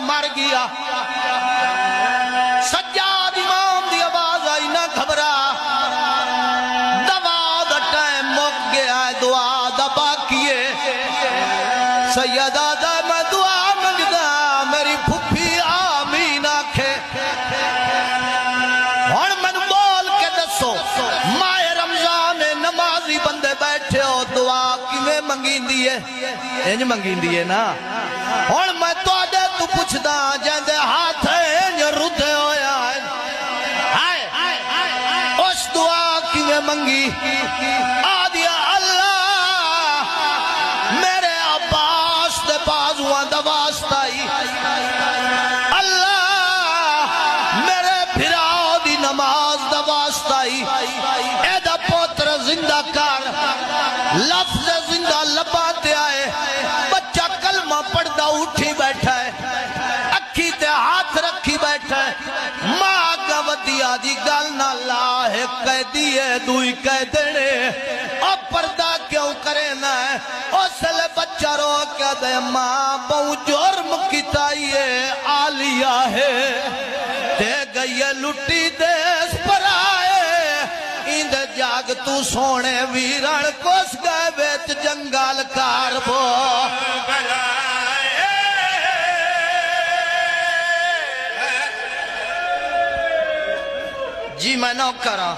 مر گیا سجاد امام دی آواز آئی نہ گھبرا دوا دا ٹائم مک گیا ہے دعا دا باقی ہے سیدہ دا میں دعا منگدا میری پھپھی آمین آکھے اور من بول کے دسو ماہ رمضان نمازی بندے بیٹھے ہو دعا کیویں منگین دیئے انج منگین دیئے نا اور میں تو آدھے تو پوچھ دا جیندے ہاتھ ہے انج ردھے ہویا ہے اس دعا کیویں منگی آدھیا اللہ میرے عباس دے بازوان دا واسطائی اللہ میرے بھراؤ دی نماز دا واسطائی اے دا پوتر زندہ کر لفظ زندہ لباتے آئے بچہ کلمہ پڑھدا اٹھی بیٹھا ہے اکھی تے ہاتھ رکھی بیٹھا ہے ماں کا ودیا دی گل نہ لاہے کہہ دیئے دوئی کہہ دینے اور پردہ کیوں کرے نہ ہے اس لئے بچہ رو کہہ دے ماں بہو جرم کتائیے آلیا ہے دے گئی لٹی دیس پر آئے ایند جاگ تو سونے ویران کوس گئے بیت جنگال کاربو جی میں نوکرہ